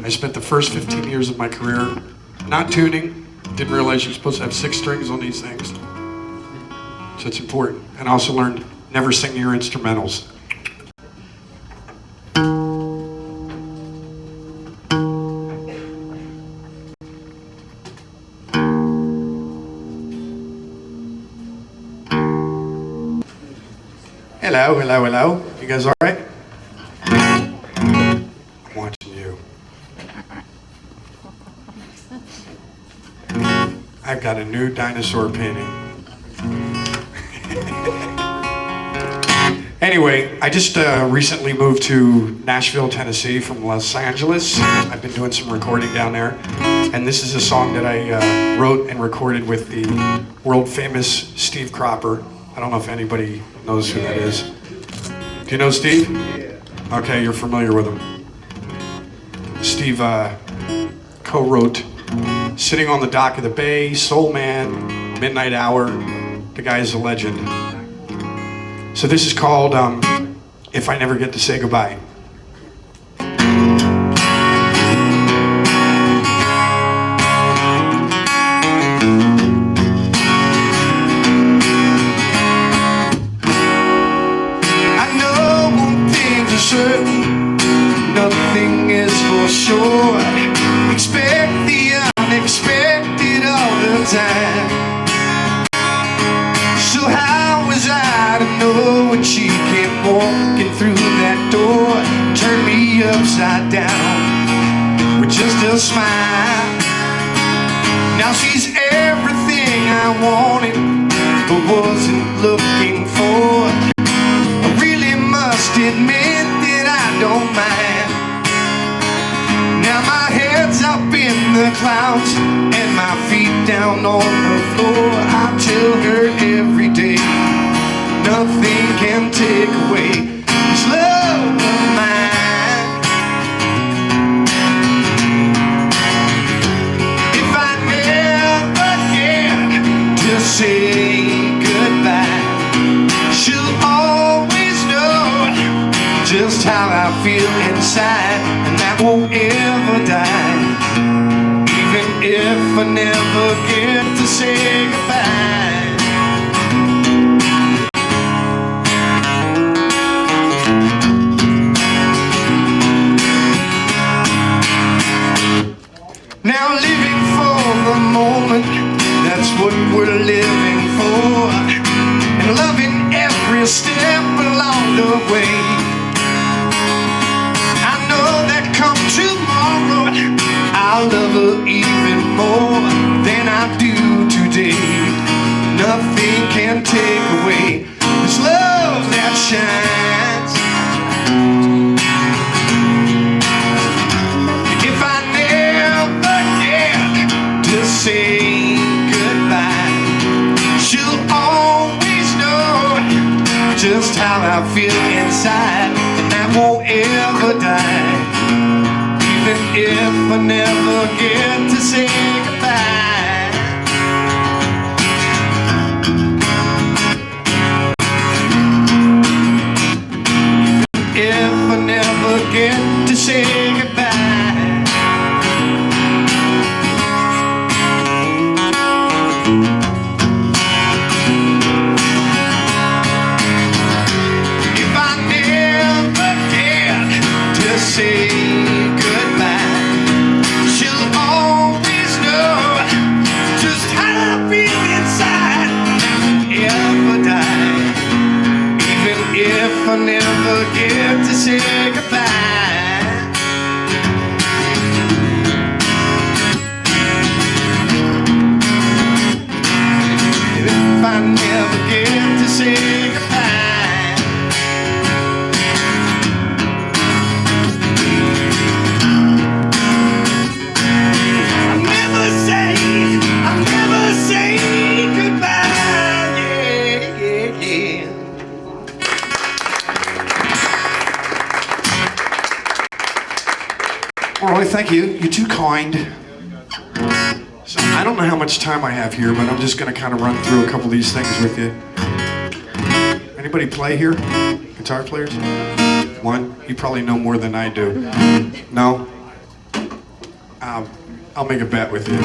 I spent the first 15 years of my career not tuning. Didn't realize you're supposed to have 6 strings on these things. So it's important. And I also learned never sing your instrumentals. Hello, hello, hello. You guys all right? I'm watching you. I've got a new dinosaur painting. Anyway, I just recently moved to Nashville, Tennessee from Los Angeles. I've been doing some recording down there. And this is a song that I wrote and recorded with the world famous Steve Cropper. I don't know if anybody knows who that is. Do you know Steve? Yeah. Okay, you're familiar with him. Steve co-wrote Sitting on the Dock of the Bay, Soul Man, Midnight Hour. The guy is a legend. So this is called If I Never Get to Say Goodbye. Nothing is for sure. Expect the unexpected all the time. So how was I to know when she came walking through that door? Turned me upside down with just a smile. Now she's everything I wanted but wasn't looking for. I really must admit that I don't mind. Now my head's up in the clouds and my feet down on the floor. I tell her every day, nothing can take away this love of mine. If I never get to say goodbye, she'll always know just how I feel inside, and that won't ever die. Even if I never get to say goodbye. Now living for the moment, that's what we're living for, and loving every step along the way. Come tomorrow, I'll love her even more than I do today. Nothing can take away this love that shines. If I never get to say goodbye, she'll always know just how I feel inside, and that won't ever die. Even if I never get to say goodbye. Even if I never get to say goodbye. If I never get to say if I never get to say goodbye. If I never get to say goodbye. I'll never say goodbye. Yeah, yeah, yeah. All right, thank you. You're too kind. So I don't know how much time I have here, but I'm just going to kind of run through a couple of these things with you. Anybody play here? Guitar players? One? You probably know more than I do. No? I'll make a bet with you.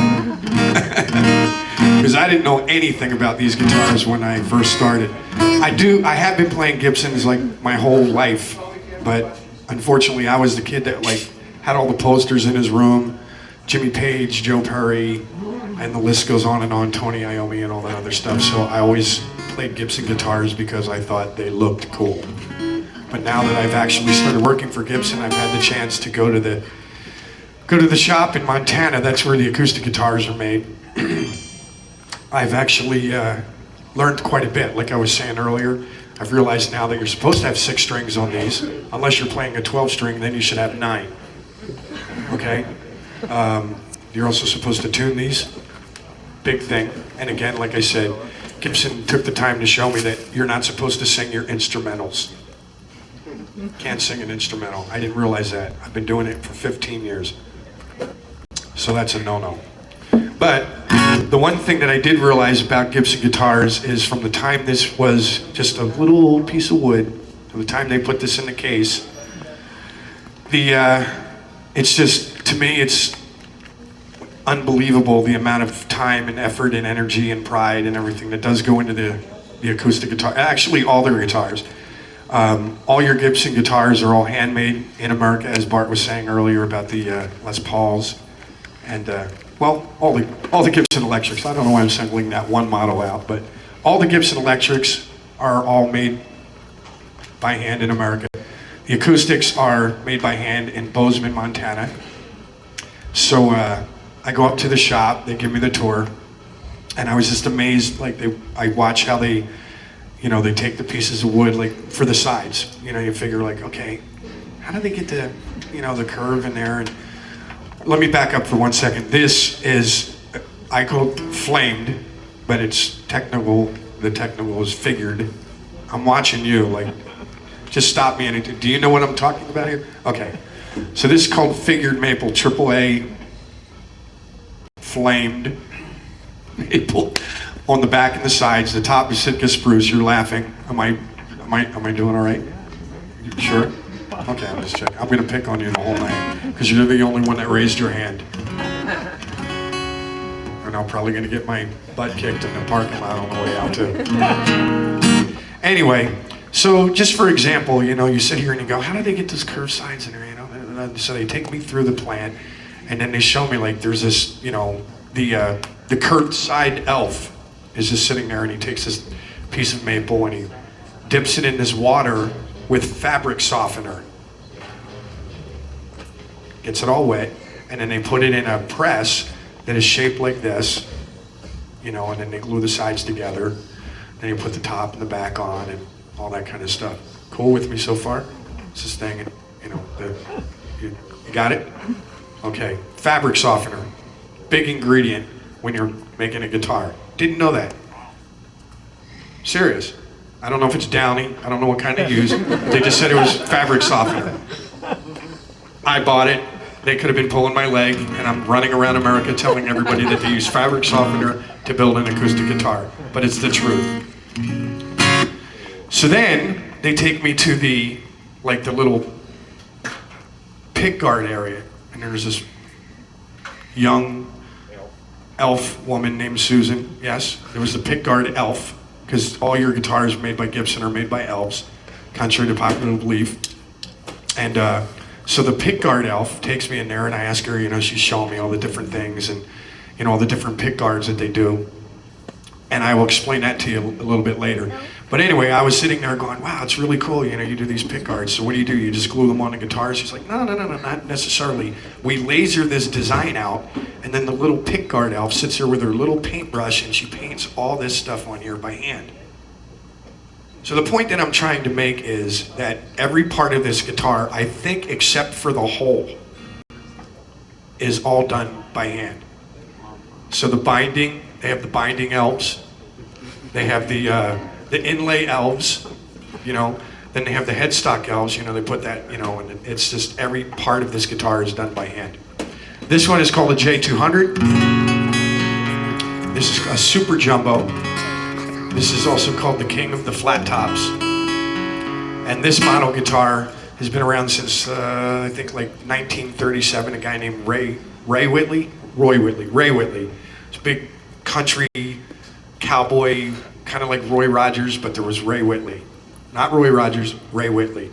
Because I didn't know anything about these guitars when I first started. I have been playing Gibsons like my whole life, but unfortunately I was the kid that like had all the posters in his room, Jimmy Page, Joe Perry, and the list goes on and on, Tony Iommi and all that other stuff. So I always played Gibson guitars because I thought they looked cool. But now that I've actually started working for Gibson, I've had the chance to go to the shop in Montana. That's where the acoustic guitars are made. I've actually learned quite a bit. Like I was saying earlier, I've realized now that you're supposed to have 6 strings on these. Unless you're playing a 12 string, then you should have 9. Okay? You're also supposed to tune these. Big thing. And again, like I said, Gibson took the time to show me that you're not supposed to sing your instrumentals. Can't sing an instrumental. I didn't realize that. I've been doing it for 15 years. So that's a no-no. But the one thing that I did realize about Gibson guitars is from the time this was just a little piece of wood to the time they put this in the case, it's just, to me, it's unbelievable the amount of time and effort and energy and pride and everything that does go into the acoustic guitar. Actually, all their guitars. All your Gibson guitars are all handmade in America, as Bart was saying earlier about the Les Pauls, and well, all the Gibson electrics. I don't know why I'm singling that one model out, but all the Gibson electrics are all made by hand in America. The acoustics are made by hand in Bozeman, Montana. So I go up to the shop, they give me the tour, and I was just amazed. Like I watch how they, they take the pieces of wood like for the sides. You figure like, okay, how do they get the curve in there? And let me back up for 1 second. This is, I call it flamed, but it's technical. The technical is figured. I'm watching you, like, just stop me. Do you know what I'm talking about here? Okay. So this is called figured maple, AAA flamed maple. On the back and the sides, the top is Sitka spruce. You're laughing. Am I doing all right? You sure? Okay, I'm just checking. I'm gonna pick on you the whole night because you're the only one that raised your hand. And I'm probably gonna get my butt kicked in the parking lot on the way out too. Anyway, so just for example, you sit here and you go, how do they get those curved sides in there? So they take me through the plant, and then they show me like there's this, the curved side elf is just sitting there, and he takes this piece of maple and he dips it in this water with fabric softener. Gets it all wet, and then they put it in a press that is shaped like this, and then they glue the sides together. Then you put the top and the back on and all that kind of stuff. Cool with me so far? It's this thing, you got it? Okay, fabric softener, big ingredient when you're making a guitar. Didn't know that. Serious. I don't know if it's Downy. I don't know what kind they use. They just said it was fabric softener. I bought it. They could have been pulling my leg, and I'm running around America telling everybody that they use fabric softener to build an acoustic guitar. But it's the truth. So then they take me to the little pick guard area, and there's this young elf woman named Susan. Yes, there was the pick guard elf, because all your guitars made by Gibson are made by elves, contrary to popular belief. And so the pick guard elf takes me in there, and I ask her, she's showing me all the different things and all the different pick guards that they do. And I will explain that to you a little bit later. But anyway, I was sitting there going, wow, it's really cool, you do these pick guards. So what do? You just glue them on the guitar? She's like, no, not necessarily. We laser this design out, and then the little pick guard elf sits there with her little paintbrush, and she paints all this stuff on here by hand. So the point that I'm trying to make is that every part of this guitar, I think except for the hole, is all done by hand. So the binding, they have the binding elves. They have the inlay elves, then they have the headstock elves, they put that, and it's just every part of this guitar is done by hand. This one is called a J200. This is a super jumbo. This is also called the king of the flat tops. And this model guitar has been around since, I think like 1937, a guy named Ray Whitley, Ray Whitley. It's a big country cowboy, kind of like Roy Rogers, but there was Ray Whitley. Not Roy Rogers, Ray Whitley.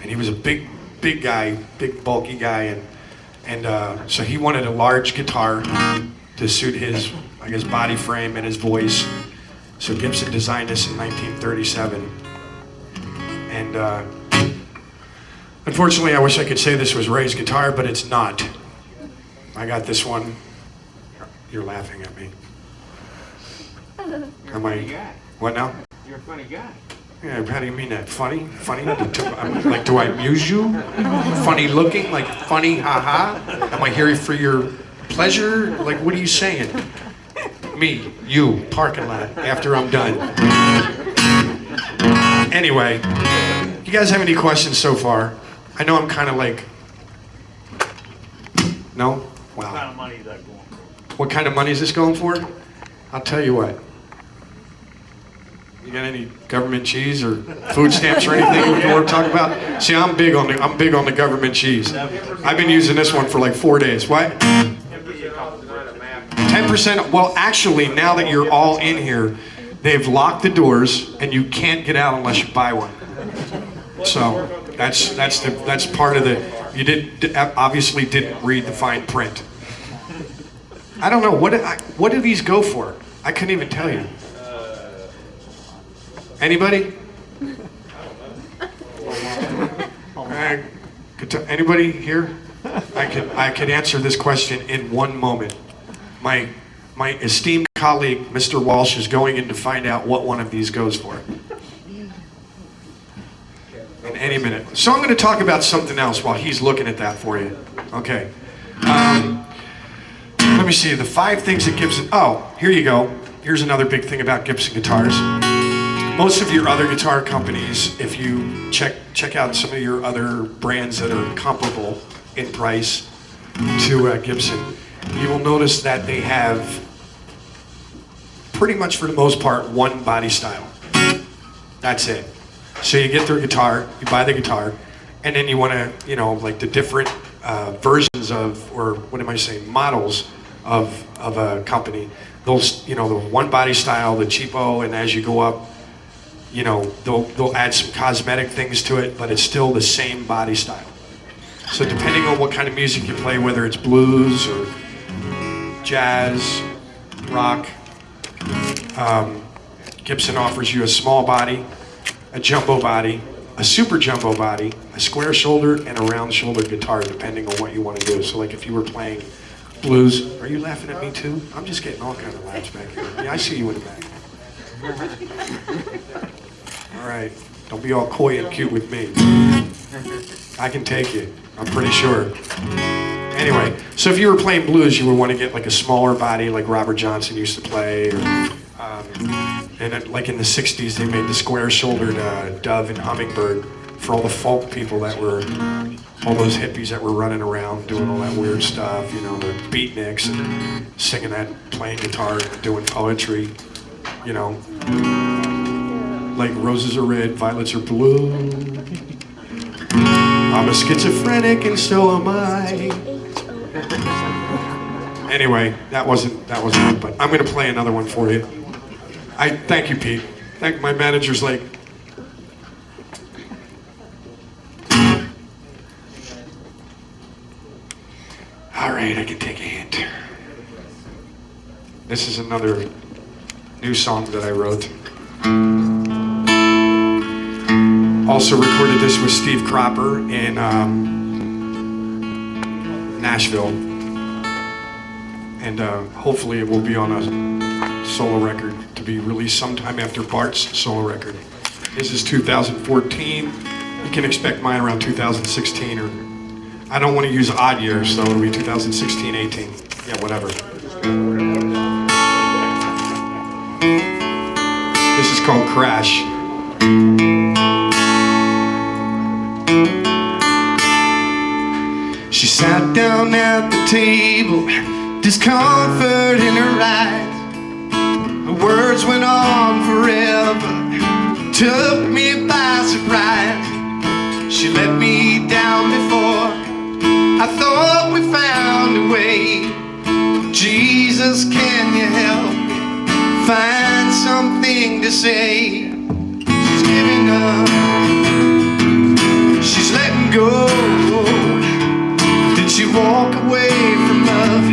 And he was a big guy, big bulky guy, and so he wanted a large guitar to suit his, I guess, body frame and his voice. So Gibson designed this in 1937. And unfortunately, I wish I could say this was Ray's guitar, but it's not. I got this one. You're laughing at me. Am I? What now? You're a funny guy. Yeah, how do you mean that? Funny? Funny? Like, do I amuse you? Funny looking? Like, funny, haha? Am I here for your pleasure? Like, what are you saying? Me, you, parking lot, after I'm done. Anyway, you guys have any questions so far? I know I'm kind of like... No? Wow. What kind of money is that going for? What kind of money is this going for? I'll tell you what. You got any government cheese or food stamps or anything you want to talk about? See, I'm big on the government cheese. I've been using this one for like 4 days. What? 10%. Well, actually, now that you're all in here, they've locked the doors and you can't get out unless you buy one. So that's part of the. You obviously didn't read the fine print. I don't know what do these go for? I couldn't even tell you. Anybody? Anybody here? I could answer this question in one moment. My esteemed colleague, Mr. Walsh, is going in to find out what one of these goes for. In any minute. So I'm going to talk about something else while he's looking at that for you. Okay. Let me see, the 5 things that Gibson... Oh, here you go. Here's another big thing about Gibson guitars. Most of your other guitar companies, if you check out some of your other brands that are comparable in price to Gibson, you will notice that they have, pretty much for the most part, one body style. That's it. So you get their guitar, you buy the guitar, and then you want to, like the different versions of, or what am I saying, models of a company. Those, the one body style, the cheapo, and as you go up, they'll add some cosmetic things to it, but it's still the same body style. So depending on what kind of music you play, whether it's blues or jazz, rock, Gibson offers you a small body, a jumbo body, a super jumbo body, a square shoulder, and a round shoulder guitar, depending on what you want to do. So like if you were playing blues, are you laughing at me too? I'm just getting all kinds of laughs back here. Yeah, I see you in the back. All right, don't be all coy and cute with me. I can take you, I'm pretty sure. Anyway, so if you were playing blues, you would want to get like a smaller body like Robert Johnson used to play, or, and like in the 60s they made the square-shouldered Dove and Hummingbird for all the folk people that were, all those hippies that were running around doing all that weird stuff, the beatniks and singing that, playing guitar, doing poetry, like roses are red, violets are blue. I'm a schizophrenic and so am I. Anyway, that wasn't it, but I'm gonna play another one for you. Thank you, Pete. My manager's like, all right, I can take a hint. This is another new song that I wrote. Also recorded this with Steve Cropper in Nashville. And hopefully it will be on a solo record to be released sometime after Bart's solo record. This is 2014. You can expect mine around 2016, or I don't want to use odd years, so it'll be 2016, 18. Yeah, whatever. This is called Crash. She sat down at the table, discomfort in her eyes. Her words went on forever, took me by surprise. She let me down before I thought we found a way. Jesus, can you help me find something to say? She's giving up, she's letting go. Did she walk away from love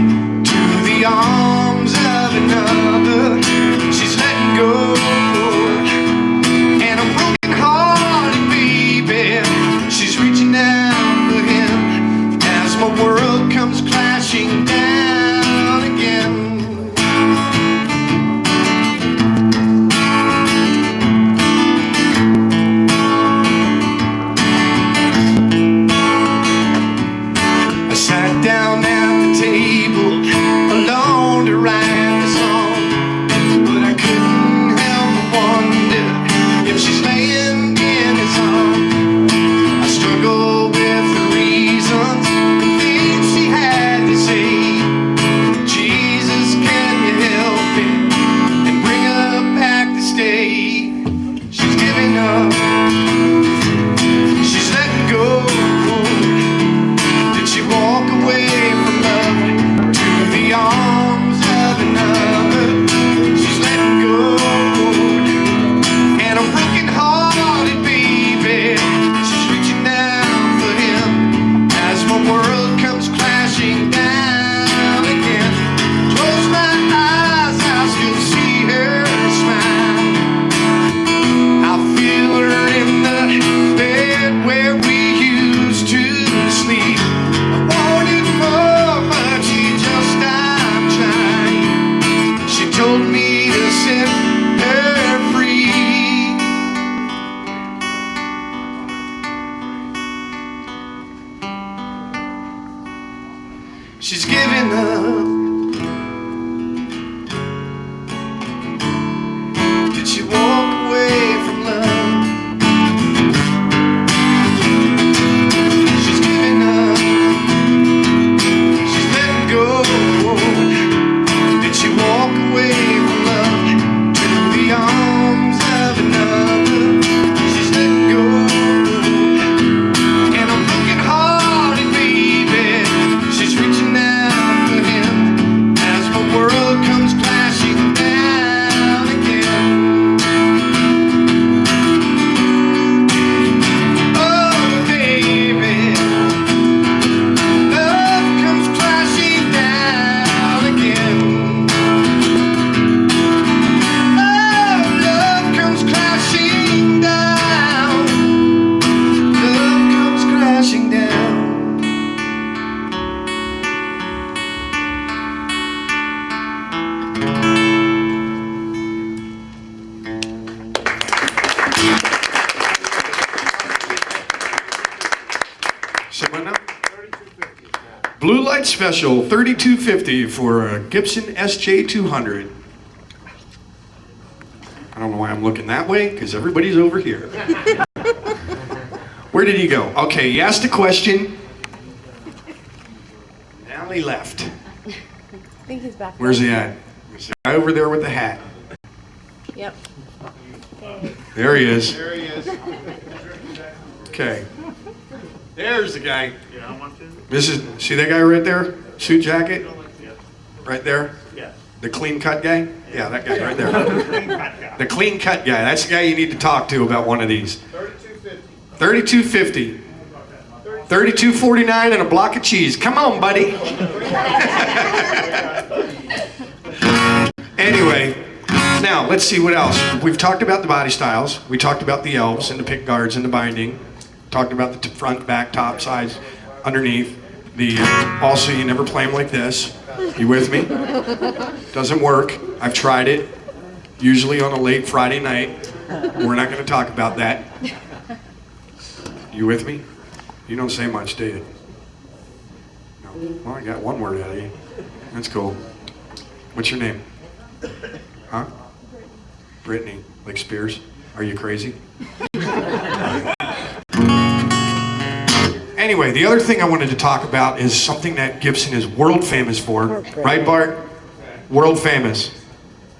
to the arms of another? She's letting go. And a broken hearted baby, she's reaching out for him as my world comes crashing down again. I sat down at the table alone to write the song, but I couldn't help but wonder if she's laying in his arms. I struggle with the reasons and things she had to say. Jesus, can you help me and bring her back to stay? She's giving up, she's letting go. Did she walk away from love to the arms of another? She's letting go. And a broken hearted baby, she's reaching out for him as my world comes crashing down again. Close my eyes, I'll still see her smile. I feel her in the bed where we used to sleep. I wanted more, but she just stopped trying. She told me to set her free. She's giving up. Did she walk away from love? She's giving up. She's letting go. Did she walk away from love to the arms of another? She's letting go. And a broken hearted baby, she's reaching out for him as my world comes crashing down again. Oh baby, love comes crashing down again. Oh, love comes crashing down. Love comes crashing down. Someone up? Blue Light Special, $32.50 for a Gibson SJ200. I don't know why I'm looking that way, because everybody's over here. Where did he go? Okay, he asked a question. Now he left. I think he's back. Where's he at? There's the guy over there with the hat. Yep. There he is. There he is. Okay. There's the guy. Yeah, I want to. See that guy right there? Suit jacket? Yeah. Right there? Yeah. The clean cut guy? Yeah, that guy right there. The clean cut guy. That's the guy you need to talk to about one of these. $32.50. $32.49 and a block of cheese. Come on, buddy. Anyway, now let's see what else. We've talked about the body styles. We talked about the elves and the pick guards and the binding. Talked about the front, back, top, sides, underneath. Also, you never play them like this. You with me? Doesn't work. I've tried it. Usually on a late Friday night. We're not going to talk about that. You with me? You don't say much, do you? No. Well, I got one word out of you. That's cool. What's your name? Huh? Brittany. Like Spears? Are you crazy? Anyway, the other thing I wanted to talk about is something that Gibson is world famous for. Right, Bart? World famous.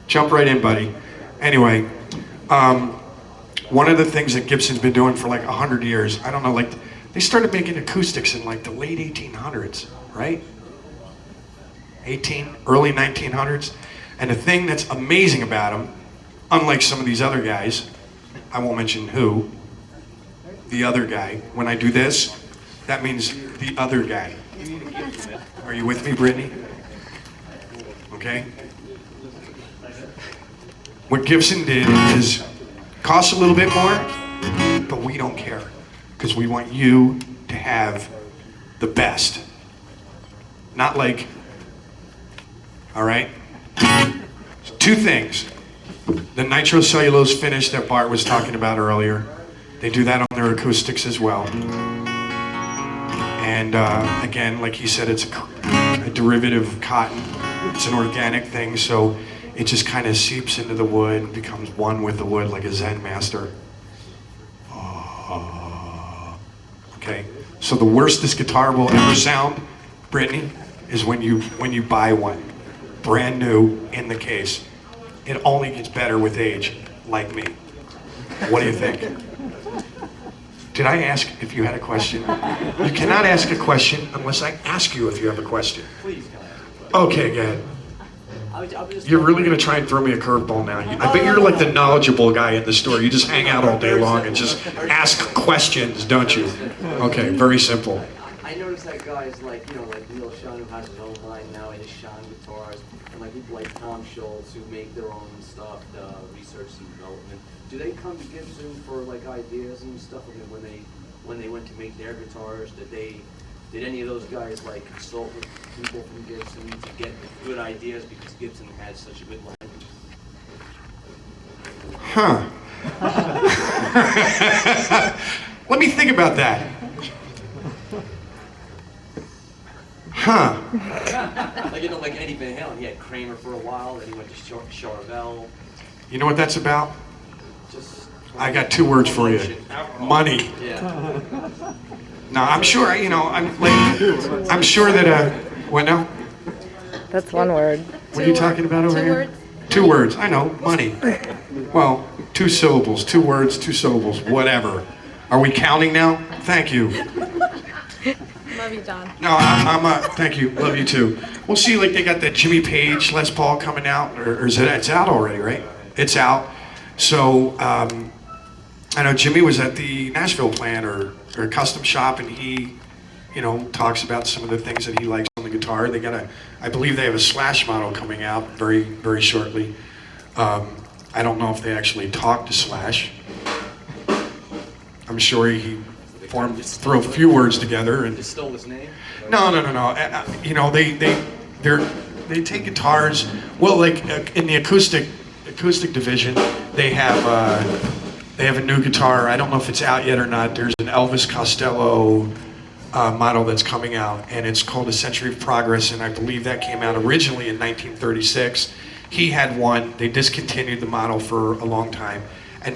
Jump right in, buddy. Anyway, one of the things that Gibson's been doing for like 100 years, I don't know, like, they started making acoustics in like the late 1800s, right? early 1900s. And the thing that's amazing about him, unlike some of these other guys, I won't mention who, the other guy, when I do this, that means the other guy. Are you with me, Brittany? Okay? What Gibson did is cost a little bit more, but we don't care because we want you to have the best. Not like, all right? So 2 things. The nitrocellulose finish that Bart was talking about earlier, they do that on their acoustics as well. And again, like he said, it's a derivative of cotton. It's an organic thing, so it just kind of seeps into the wood and becomes one with the wood like a Zen master. Okay, so the worst this guitar will ever sound, Brittany, is when you buy one, brand new in the case. It only gets better with age, like me. What do you think? Did I ask if you had a question? You cannot ask a question unless I ask you if you have a question. Please, can I ask a question? Okay, go ahead. I was just You're really gonna try and throw me a curveball now. I bet you're like the knowledgeable guy in the store. You just hang out all day long and just ask questions, don't you? Okay, very simple. I noticed that guys like, like Neil Sean, who has his own line now, and his Sean guitars, and like people like Tom Schultz, who make their own stuff, research and development. Do they come to Gibson for like ideas and stuff? I mean, when they went to make their guitars, did any of those guys like consult with people from Gibson to get good ideas because Gibson had such a good line? Huh. Let me think about that. Huh. Like, like Eddie Van Halen, he had Kramer for a while, then he went to Charvel. You know what that's about? Just I got 2 words for you. Money. yeah. No, I'm sure, I'm sure that, what now? That's one word. What are you talking about over 2 here? words. 2 words, I know, money. Well, 2 syllables, 2 words, 2 syllables, whatever. Are we counting now? Thank you. Love you, John. No, thank you, love you too. Well, see, like they got the Jimmy Page Les Paul coming out, or is it's out already, right? It's out. So, I know Jimmy was at the Nashville plant or custom shop, and he, talks about some of the things that he likes on the guitar. They got I believe they have a Slash model coming out very, very shortly. I don't know if they actually talked to Slash. I'm sure he threw a few words together and. Just stole his name? No. They take guitars. Well, like in the acoustic division, they have a new guitar. I don't know if it's out yet or not. There's an Elvis Costello model that's coming out, and it's called A Century of Progress, and I believe that came out originally in 1936. He had one. They discontinued the model for a long time, and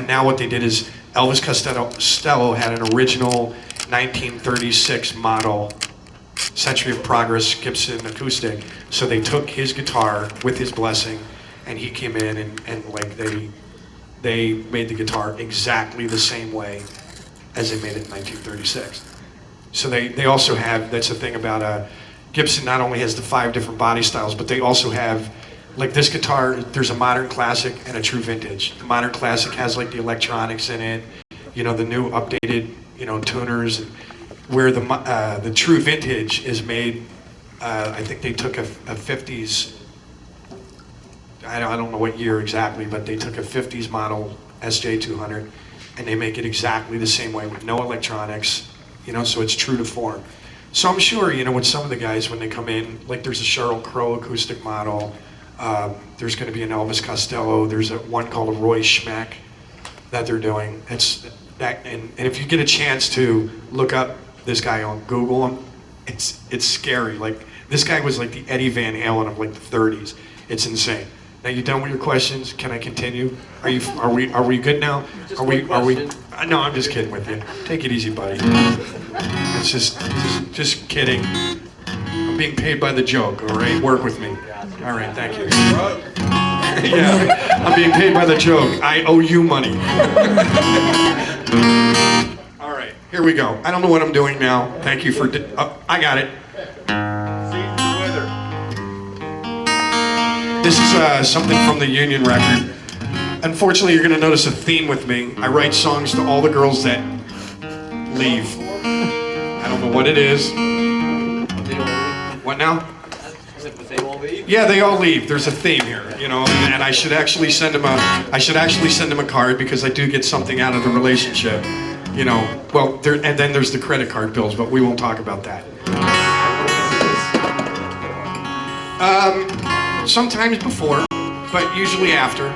now what they did is Elvis Costello had an original 1936 model Century of Progress Gibson acoustic. So they took his guitar with his blessing, and he came in and like they made the guitar exactly the same way as they made it in 1936. So they also have, that's the thing about Gibson not only has the 5 different body styles, but they also have, like this guitar, there's a modern classic and a true vintage. The modern classic has like the electronics in it, the new updated, tuners, where the true vintage is made, I think they took a 50s, I don't know what year exactly, but they took a 50s model SJ200 and they make it exactly the same way with no electronics, so it's true to form. So I'm sure, with some of the guys when they come in, like there's a Sheryl Crow acoustic model, there's going to be an Elvis Costello, there's one called a Roy Schmack that they're doing. It's that, and if you get a chance to look up this guy on Google, it's scary. Like this guy was like the Eddie Van Halen of like the 30s. It's insane. Now you done with your questions? Can I continue? Are we good now? Just are we? question. No, I'm just kidding with you. Take it easy, buddy. It's just kidding. I'm being paid by the joke. All right, work with me. All right, thank you. Yeah, I'm being paid by the joke. I owe you money. All right, here we go. I don't know what I'm doing now. Thank you for. I got it. Seasons of weather. This is something from the Union record. Unfortunately, you're gonna notice a theme with me. I write songs to all the girls that leave. I don't know what it is. What now? They all leave? Yeah, they all leave. There's a theme here, you know, and I should actually send them a card because I do get something out of the relationship, you know. Well, and then there's the credit card bills, but we won't talk about that. Sometimes before, but usually after.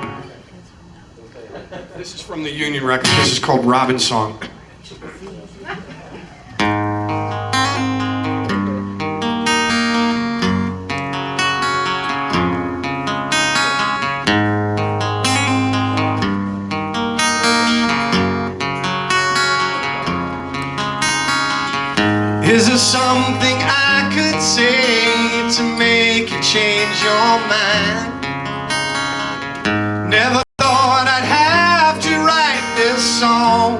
This is from the Union record. This is called Robin's Song. Is there something I could say to make you change your mind? Never thought I'd have to write this song.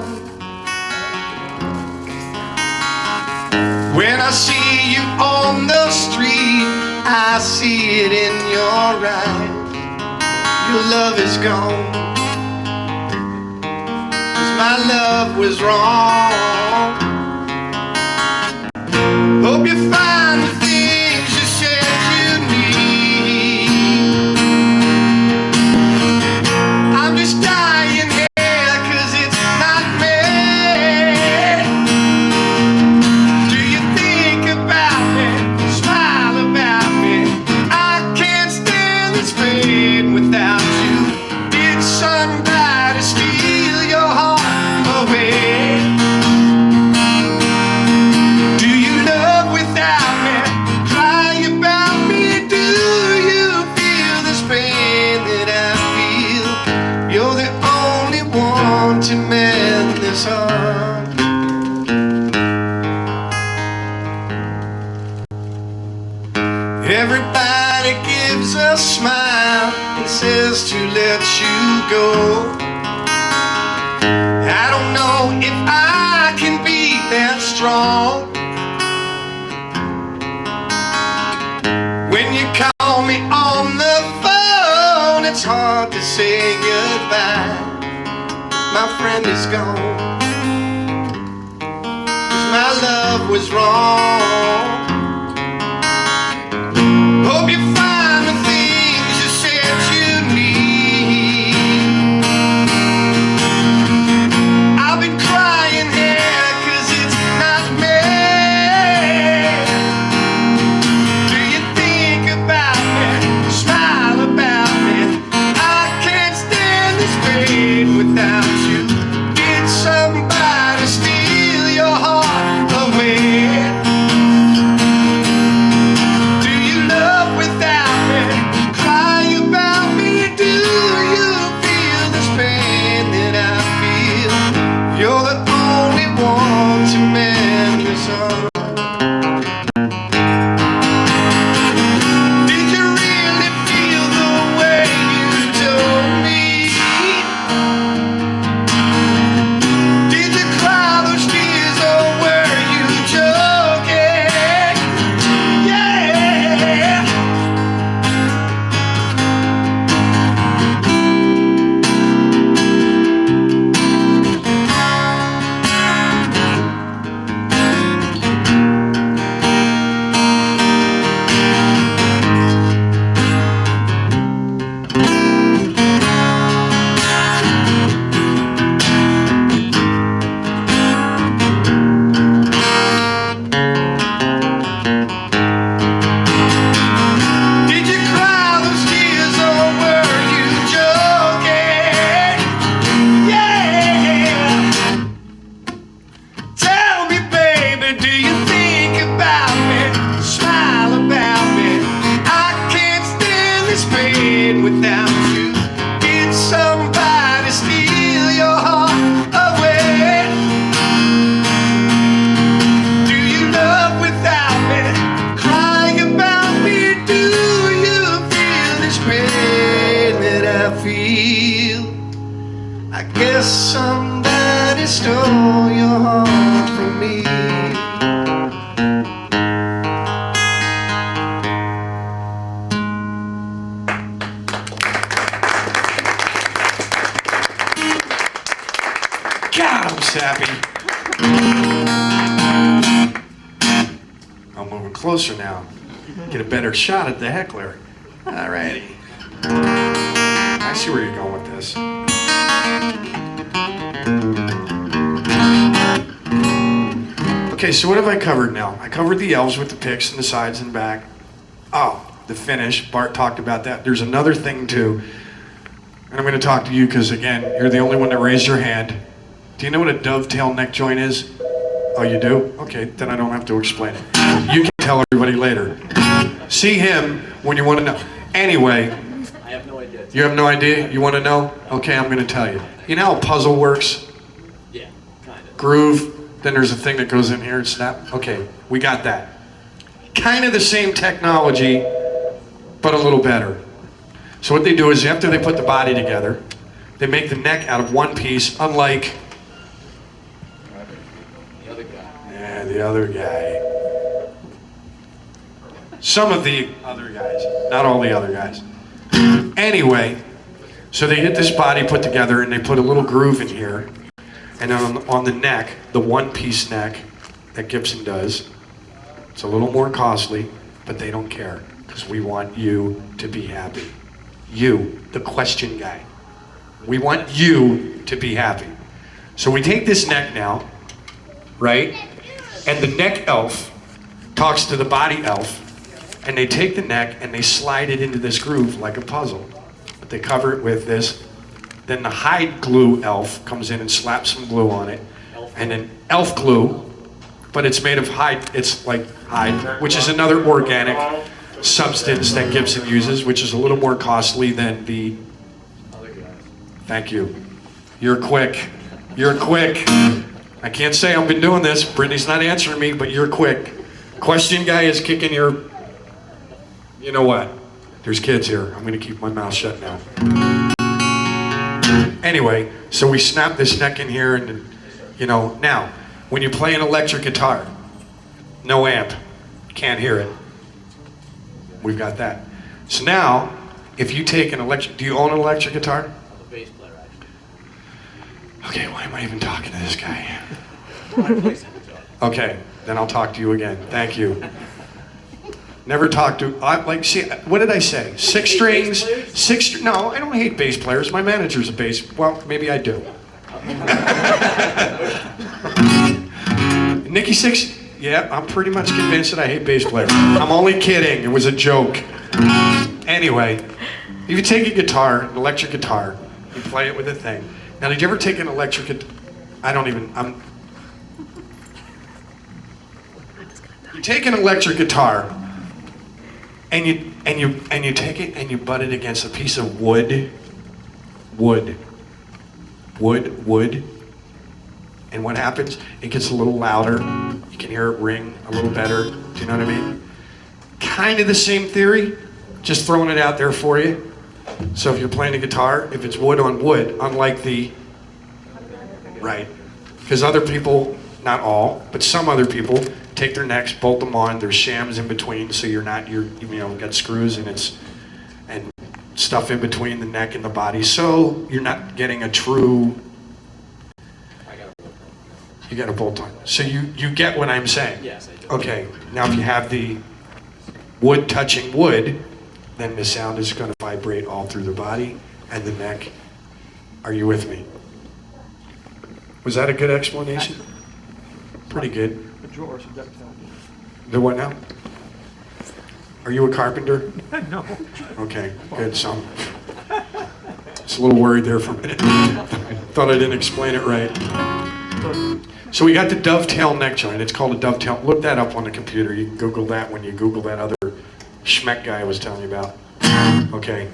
When I see you on the street, I see it in your eyes. Your love is gone, 'cause my love was wrong. Hope you find the things you said you need. I'm just dying here 'cause it's not me. Do you think about me? Smile about me. I can't stand this pain without you. Did somebody steal your heart away? To mend this heart. Everybody gives a smile and says to let you go. I don't know if I can be that strong. When you call me on the phone, it's hard to say goodbye. My friend is gone, 'cause my love was wrong. Hope you find the things you said you need. I've been crying here 'cause it's not me. Do you think about me? Smile about me. I can't stand this pain without you. Did somebody steal your heart away? Do you love without me? Cry about me. Do you feel this pain that I feel? You're the only one to mend this heart. Did you really feel the way you told me? Did you cry those tears or were you joking? Yeah. Did you cry those tears or were you joking? Yeah. Tell me, baby, do you think about me? Smile about me. I can't stand this pain without you. Did somebody steal your heart away? Do you love without me? Cry about me. Do you feel this pain that I feel? I guess somebody stole your heart from me. I'm moving closer now. Get a better shot at the heckler. Alrighty. I see where you're going with this. Okay, so what have I covered now? I covered the elves with the picks and the sides and back. Oh, the finish. Bart talked about that. There's another thing too. And I'm going to talk to you because, again, you're the only one that raised your hand. Do you know what a dovetail neck joint is? Oh, you do? Okay, then I don't have to explain it. You can tell everybody later. See him when you want to know. Anyway. I have no idea. You have no idea? You want to know? Okay, I'm going to tell you. You know how a puzzle works? Yeah, kind of. Groove, then there's a thing that goes in here and snap. Okay, we got that. Kind of the same technology, but a little better. So what they do is after they put the body together, they make the neck out of one piece, unlike The other guy. yeah, the other guy. Some of the other guys, not all the other guys. Anyway, so they get this body put together and they put a little groove in here. And on the neck, the one-piece neck that Gibson does, it's a little more costly, but they don't care because we want you to be happy. You, the question guy. We want you to be happy. So we take this neck now, right? And the neck elf talks to the body elf, and they take the neck and they slide it into this groove like a puzzle. But they cover it with this. Then the hide glue elf comes in and slaps some glue on it. And then elf glue, but it's made of hide, it's like hide, which is another organic substance that Gibson uses, which is a little more costly than the Other guys. Thank you. You're quick. You're quick. I can't say I've been doing this. Brittany's not answering me, but you're quick. Question guy is kicking your... You know what? There's kids here. I'm going to keep my mouth shut now. Anyway, so we snap this neck in here and, you know, now, when you play an electric guitar, no amp, can't hear it. We've got that. So now, if you take an electric... Do you own an electric guitar? I'm a bass player, actually. Okay, why am I even talking to this guy? I play some guitar. Okay, then I'll talk to you again. Thank you. Never talk to, see, what did I say? Six strings, no, I don't hate bass players. My manager's a bass, well, maybe I do. Nikki Six, yeah, I'm pretty much convinced that I hate bass players. I'm only kidding, it was a joke. Anyway, if you take a guitar, an electric guitar, you play it with a thing. Now, did you ever take an electric guitar? You take an electric guitar, and you take it and you butt it against a piece of wood. And what happens? It gets a little louder. You can hear it ring a little better. Do you know what I mean? Kind of the same theory, just throwing it out there for you. So if you're playing a guitar, if it's wood on wood, unlike the, right, because other people, not all, but some other people, take their necks, bolt them on, there's shams in between, so you're got screws and stuff in between the neck and the body, so you're not getting a true, you got a bolt on. So you get what I'm saying? Yes, I do. Okay, now if you have the wood touching wood, then the sound is going to vibrate all through the body and the neck. Are you with me? Was that a good explanation? Pretty good. The drawers of Dovetail. The what now? Are you a carpenter? No. Okay, good. So it's a little worried there for a minute. Thought I didn't explain it right. So we got the dovetail neck joint. It's called a dovetail. Look that up on the computer. You can Google that when you Google that other schmeck guy I was telling you about. Okay.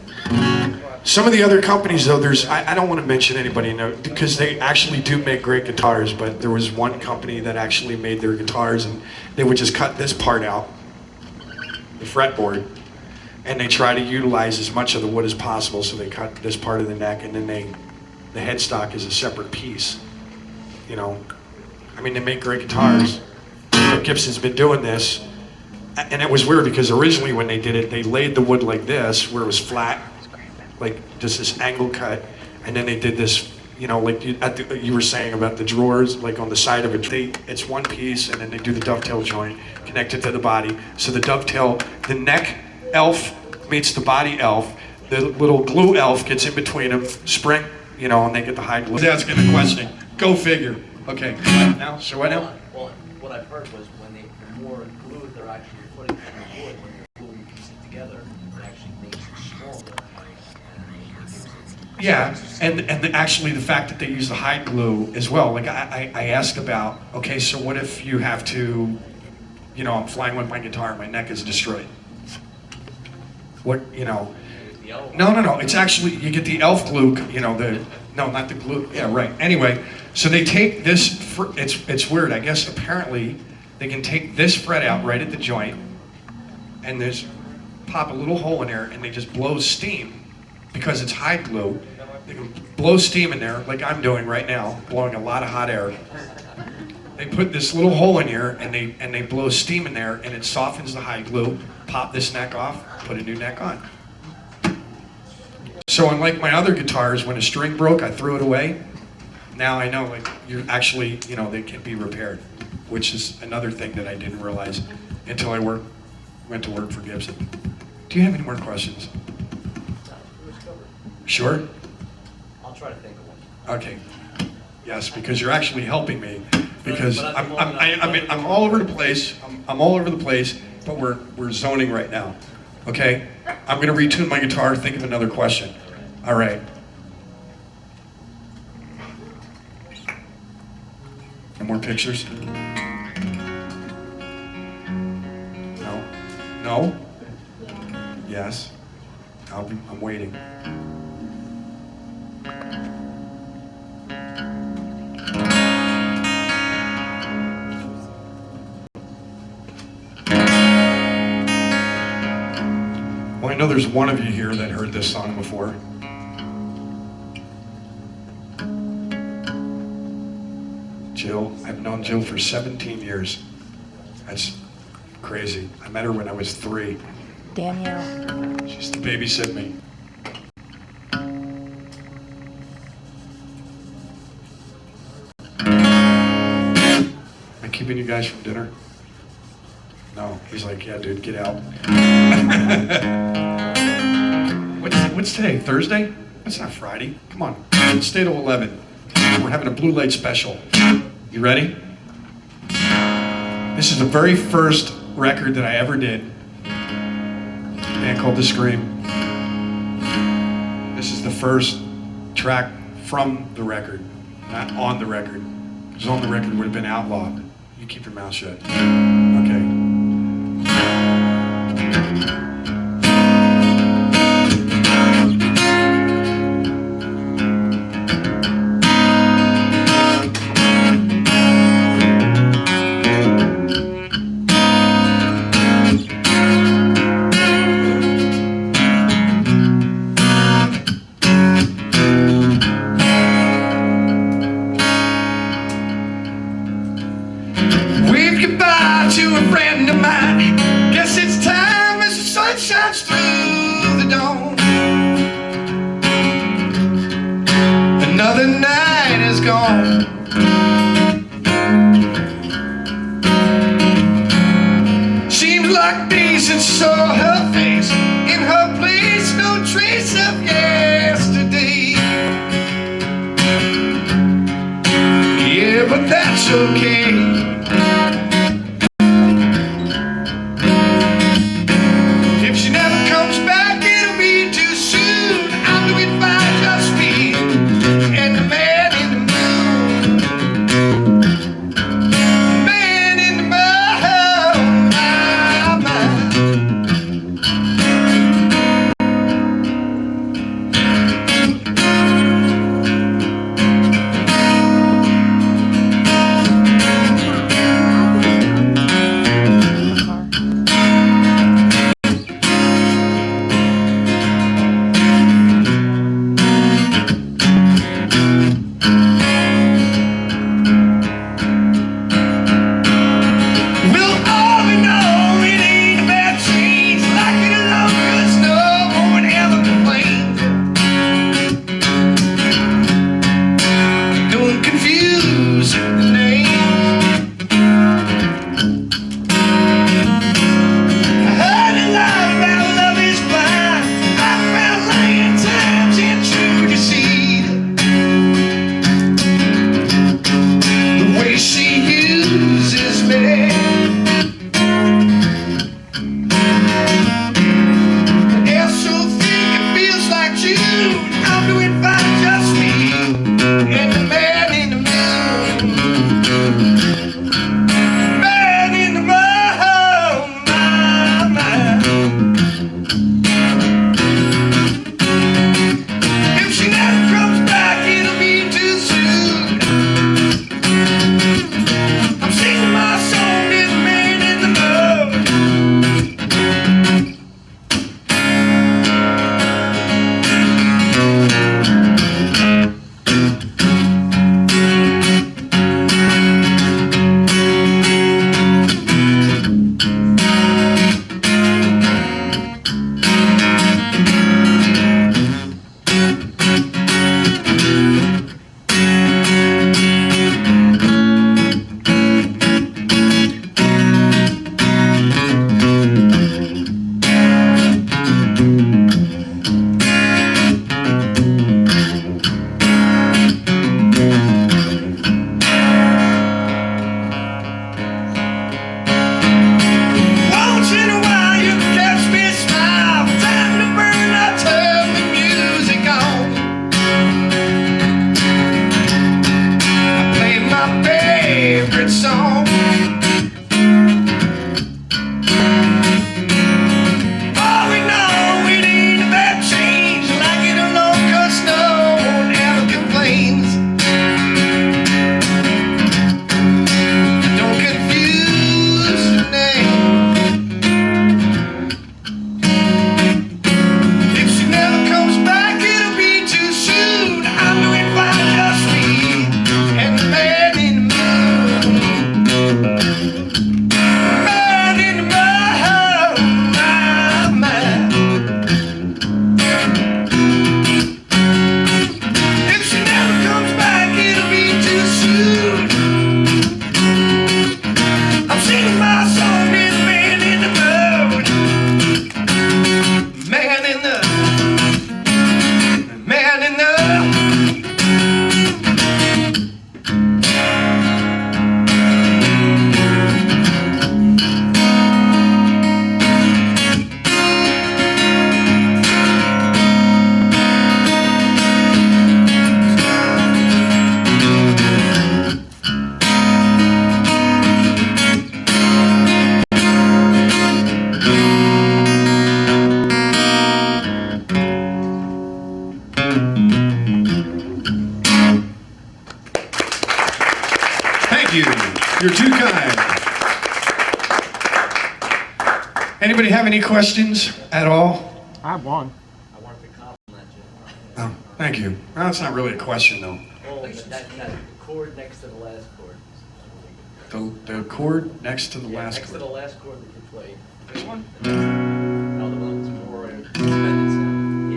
Some of the other companies, though, I don't want to mention anybody, because they actually do make great guitars, but there was one company that actually made their guitars, and they would just cut this part out, the fretboard, and they try to utilize as much of the wood as possible, so they cut this part of the neck, and then the headstock is a separate piece. You know, I mean, they make great guitars. But Gibson's been doing this, and it was weird because originally when they did it, they laid the wood like this, where it was flat, like just this angle cut, and then they did this you know, like you were saying about the drawers, like on the side of it, it's one piece, and then they do the dovetail joint connected to the body. So the dovetail, the neck elf meets the body elf. The little glue elf gets in between them, spring, you know, and they get the high glue. Was asking the question. Go figure. Okay. Now, so what now? Well, what I've heard was when the more glue they're actually putting on the wood, when they're gluing pieces together, it actually makes it stronger. Yeah, and actually the fact that they use the hide glue as well. Like I asked about, okay, so what if you have to, you know, I'm flying with my guitar, my neck is destroyed. What, you know? No. It's actually, you get the elf glue, you know, no, not the glue. Yeah, right. Anyway, so they take this, it's weird. I guess apparently they can take this fret out right at the joint and pop a little hole in there and they just blow steam because it's hide glue. They can blow steam in there like I'm doing right now, blowing a lot of hot air. They put this little hole in here and they blow steam in there and it softens the hide glue, pop this neck off, put a new neck on. So unlike my other guitars, when a string broke, I threw it away. Now I know, like, you're actually, you know, they can be repaired, which is another thing that I didn't realize until I went to work for Gibson. Do you have any more questions? Sure? I'll try to think of one. Okay. Yes, because you're actually helping me. Because I'm all over the place. I'm all over the place, but we're zoning right now. Okay? I'm gonna retune my guitar, think of another question. All right. No more pictures? No? No? Yes? I'm waiting. Well, I know there's one of you here that heard this song before. Jill. I've known Jill for 17 years. That's crazy. I met her when I was 3. Danielle. She used to babysit me. Am I keeping you guys from dinner? No. He's like, yeah, dude, get out. What's today? Thursday? That's not Friday. Come on. Let's stay till 11. We're having a blue light special. You ready? This is the very first record that I ever did. A band called The Scream. This is the first track from the record, not on the record. Because on the record would have been outlawed. You keep your mouth shut. Okay. Another night is gone. Seems like days since saw her face. In her place, no trace of yesterday. Yeah, but that's okay. too kind. Anybody have any questions at all? I have one. I wanted to compliment you. Oh, thank you. Well, that's not really a question, though. Oh, that chord next to the last chord. The chord next to the last Next to the chord. last chord that you played. This one? No, the one that's more suspended sound.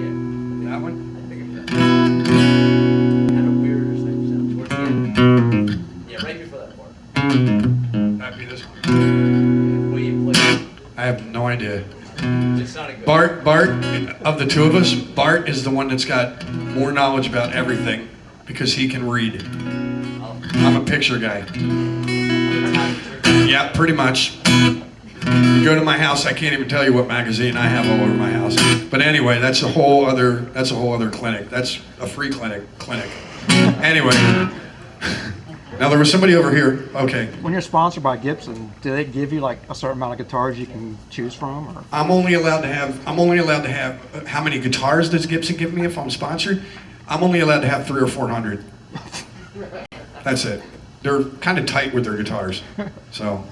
Yeah. That one? I think it's that. Kind of weirder type sound towards the end. Yeah, right before that part. That'd be this one. Where you play. I have no idea. It sounded good. Bart, of the two of us, Bart is the one that's got more knowledge about everything because he can read. I'm a picture guy. Yeah, pretty much. You go to my house, I can't even tell you what magazine I have all over my house. But anyway, that's a whole other clinic. That's a free clinic. Anyway. Now there was somebody over here. Okay. When you're sponsored by Gibson, do they give you like a certain amount of guitars you can choose from? Or? I'm only allowed to have, how many guitars does Gibson give me if I'm sponsored? I'm only allowed to have 300 or 400. That's it. They're kind of tight with their guitars. So,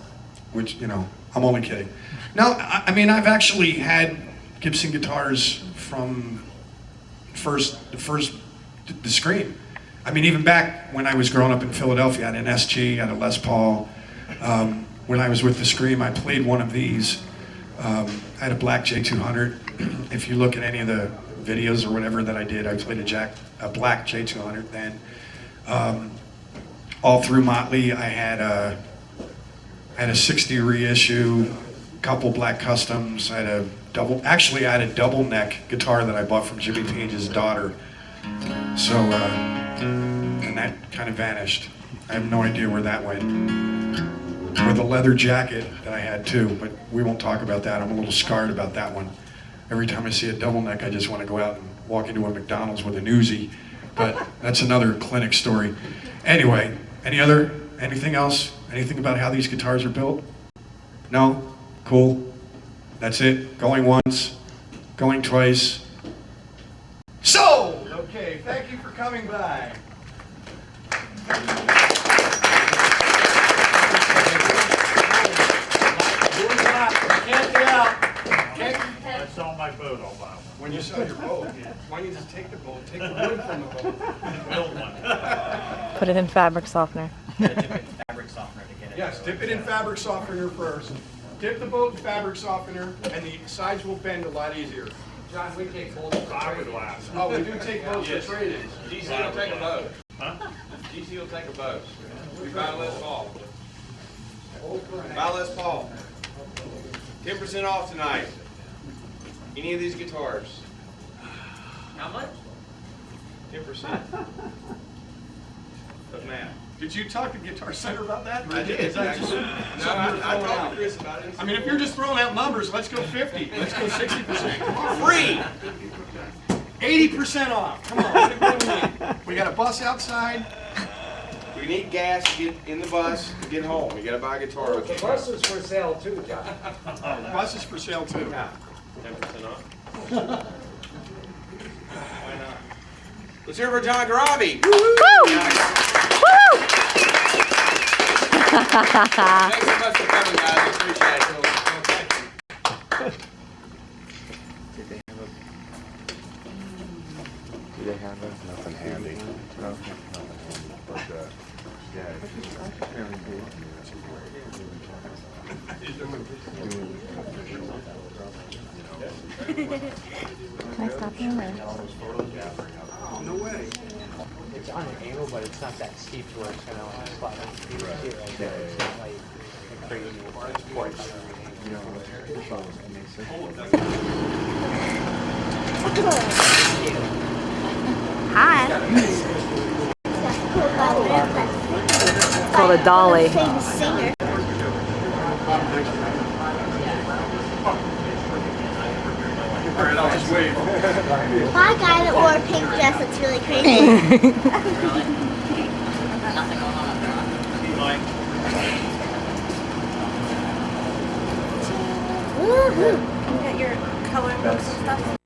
which, I'm only kidding. No, I mean, I've actually had Gibson guitars from the Scream. I mean, even back when I was growing up in Philadelphia, I had an SG, I had a Les Paul. When I was with the Scream, I played one of these. I had a black J200. If you look at any of the videos or whatever that I did, I played a black J200 then. All through Motley, I had a 60 reissue, couple black customs. I had a double neck guitar that I bought from Jimmy Page's daughter. So, and that kind of vanished. I have no idea where that went. With a leather jacket that I had too, but we won't talk about that. I'm a little scarred about that one. Every time I see a double neck, I just want to go out and walk into a McDonald's with an Uzi. But that's another clinic story. Anyway, anything else? Anything about how these guitars are built? No? Cool. That's it. Going once, going twice. Sold! Okay, thank you for coming by. Can't get out. I sell my boat, I'll buy one. When you sell your boat, why don't you just take the boat, take the wood from the boat. Build one. Put it in fabric softener. Fabric softener to get it. Yes, dip it in fabric softener first. Dip the boat in fabric softener, and the sides will bend a lot easier. John, we take both for Fiberglass. Oh, we do take boats for trade-ins. GC will take a boat. Huh? GC will take a boat. We buy Les Paul. Buy Les Paul. 10% off tonight. Any of these guitars. How much? 10%. But man, Did you talk to Guitar Center about that? I did. Is that just No, something I you're throwing talked out? to Chris about it. I mean, if you're just throwing out numbers, let's go 50. Let's go 60%. Come on. Free. 80% off. Come on. What do we need? We got a bus outside. We need gas to get in the bus to get home. You gotta buy a guitar. The bus is for sale too, John. The bus is for sale too. 10% off. Why not? Let's hear it for John Corabi. Woo! Thanks so much for coming, guys. I appreciate it. Do they have nothing handy? No, nothing handy. But, yeah. Can I stop you? Oh, no way. It's on an angle, but it's not that steep to where it's gonna like slide on. It's not like crazy fork. Hi. It's called a dolly. All right, I'll just wait. Hi, guy that wore a pink dress. It's really crazy. Woohoo! You got your coloring books and stuff?